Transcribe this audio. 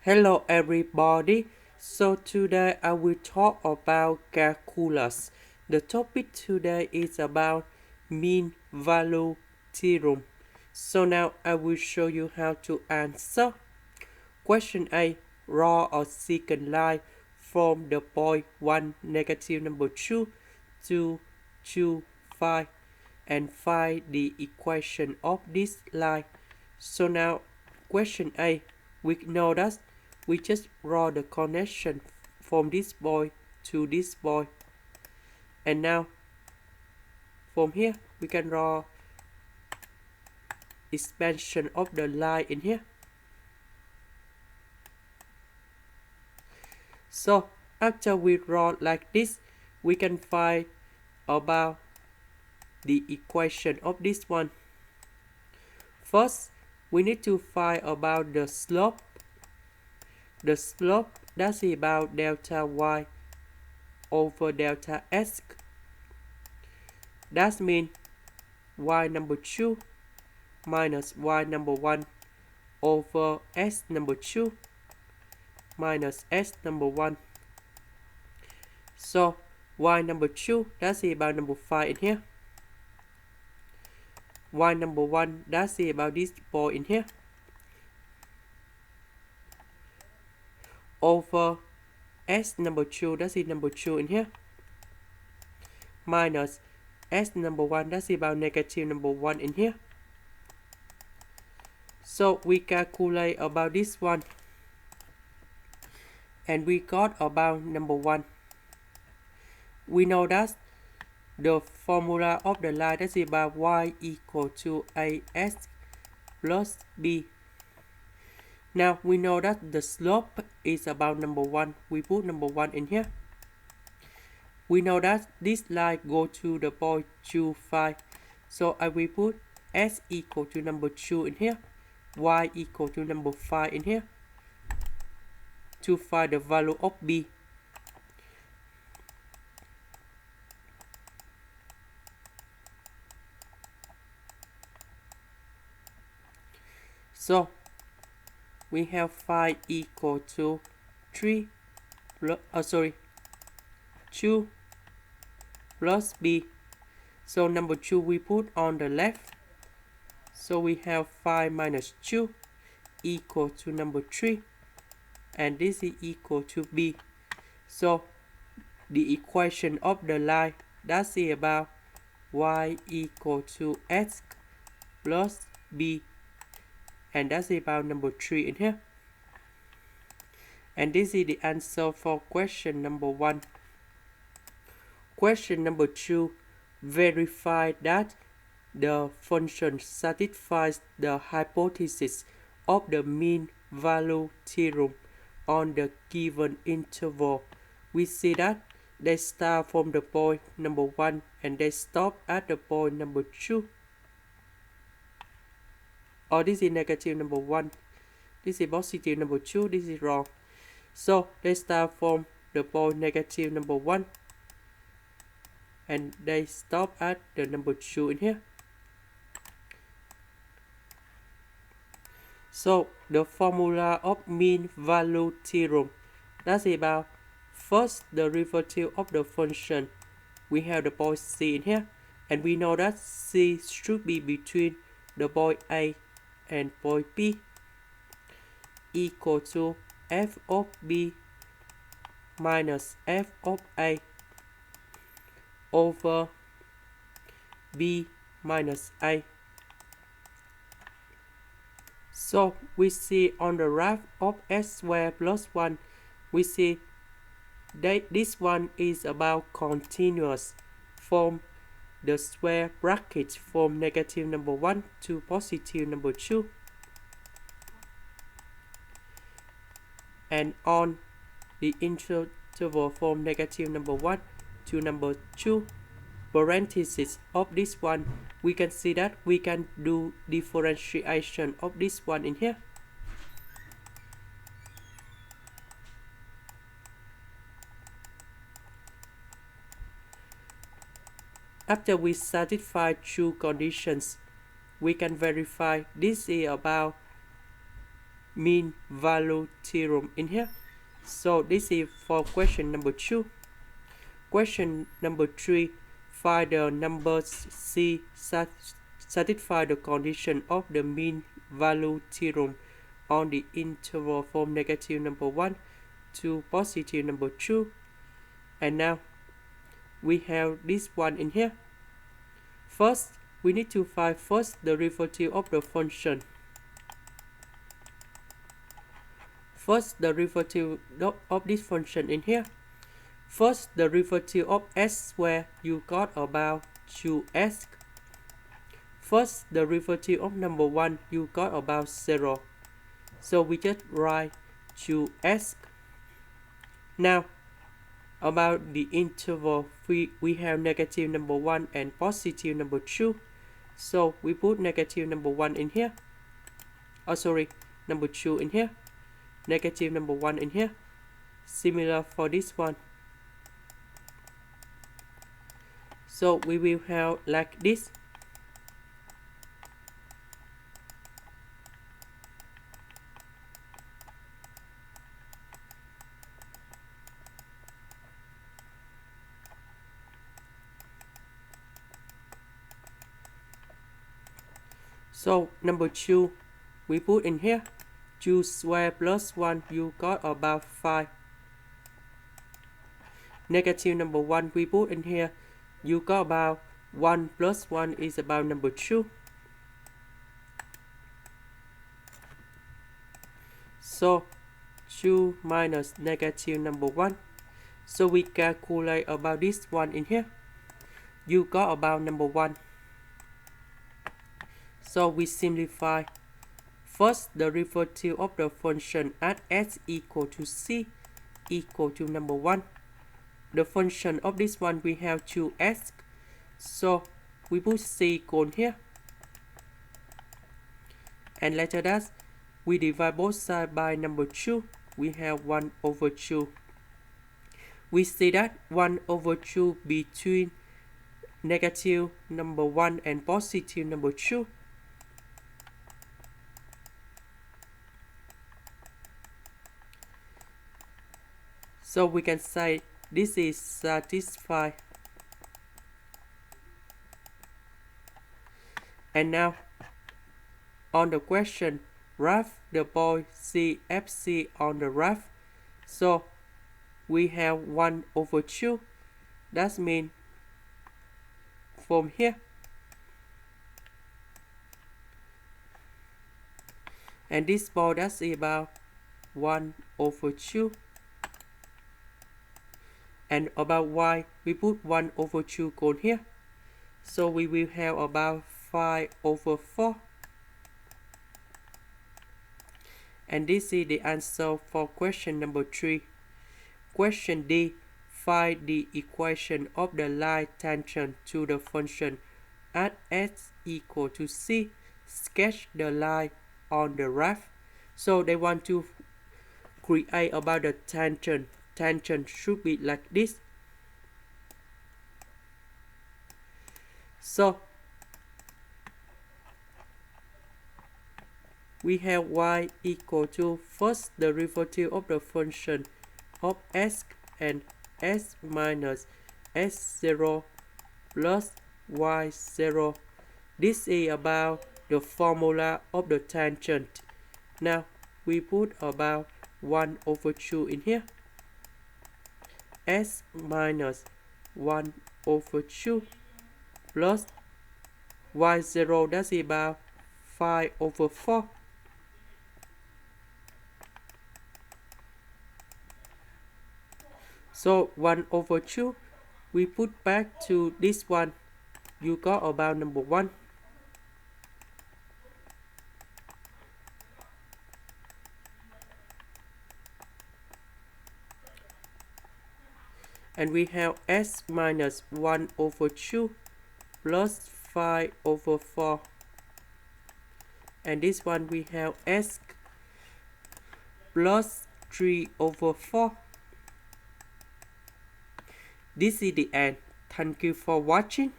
Hello everybody. So today I will talk about calculus. The topic today is about mean value theorem. So now I will show you how to answer. Question A. Draw a secant line from the point 1, negative number 2 to 2, 5 and find the equation of this line. So now question A, we know that we just draw the connection from this point to this point. And now from here we can draw expansion of the line in here. So after we draw like this, we can find about the equation of this one. First, we need to find about the slope. The slope, that's about delta y over delta x. That means y number 2 minus y number 1 over s number 2 minus s number 1. So y number 2, that's about number 5 in here. Y number 1, that's about this point in here. Over s number 2, that's number 2 in here. Minus s number 1, that's about negative number 1 in here. So we calculate about this one. And we got about number 1. We know that the formula of the line, that's about y equal to as plus b. Now we know that the slope is about number 1. We put number 1 in here. We know that this line go to the point 2, 5. So I will put s equal to number 2 in here, y equal to number 5 in here to find the value of b. So we have 5 equal to 2 plus b. So number 2 we put on the left. So we have 5 minus 2 equal to number 3. And this is equal to b. So the equation of the line, that's about y equal to x plus b. And that's about number 3 in here. And this is the answer for question number 1. Question number 2, verify that the function satisfies the hypothesis of the mean value theorem on the given interval. We see that they start from the point number 1 and they stop at the point number 2. Or this is negative number 1. This is positive number 2. This is wrong. So they start from the point negative number 1 and they stop at the number 2 in here. So the formula of mean value theorem, that's about first the derivative of the function. We have the point c in here, and we know that c should be between the point a and point b, equal to f of b minus f of a over b minus a. So we see on the graph of s squared plus 1, we see that this one is about continuous from the square bracket from negative number 1 to positive number 2. And on the interval from negative number 1 to number 2, parenthesis of this one, we can see that we can do differentiation of this one in here. After we satisfy two conditions, we can verify this is about mean value theorem in here. So this is for question number 2. Question number 3, find the numbers C satisfy the condition of the mean value theorem on the interval from negative number 1 to positive number 2. And now we have this one in here. First, we need to find first the derivative of the function. First, the derivative of this function in here. First, the derivative of s squared, you got about 2s. First, the derivative of number 1, you got about 0. So we just write 2s. Now, about the interval, we have negative number 1 and positive number 2. So we put negative number 1 in here. Oh, sorry, number 2 in here. Negative number 1 in here. Similar for this one. So we will have like this. So number 2, we put in here. 2 squared plus 1, you got about 5. Negative number 1, we put in here. You got about 1 plus 1 is about number 2. So 2 minus negative number 1. So we calculate about this one in here. You got about number 1. So we simplify. First, the derivative of the function at s equal to c equal to number 1. The function of this one we have 2s. So we put c on here. And later that, we divide both sides by number 2. We have 1 over 2. We see that 1 over 2 between negative number 1 and positive number 2. So we can say this is satisfied. And now, on the question, write the point CFC on the graph. So we have 1 over 2. That means from here. And this point that's about 1 over 2. And about y, we put 1 over 2 on here. So we will have about 5 over 4. And this is the answer for question number 3. Question D. Find the equation of the line tangent to the function at s equal to c. Sketch the line on the graph. So they want to create about the tangent. Tangent should be like this. So we have y equal to first the derivative of the function of s and s minus s0 plus y0. This is about the formula of the tangent. Now we put about 1 over 2 in here. S minus 1 over 2 plus y0, that's about 5 over 4. So 1 over 2, we put back to this one. You got about number 1. And we have s minus 1 over 2 plus 5 over 4. And this one we have s plus 3 over 4. This is the end. Thank you for watching.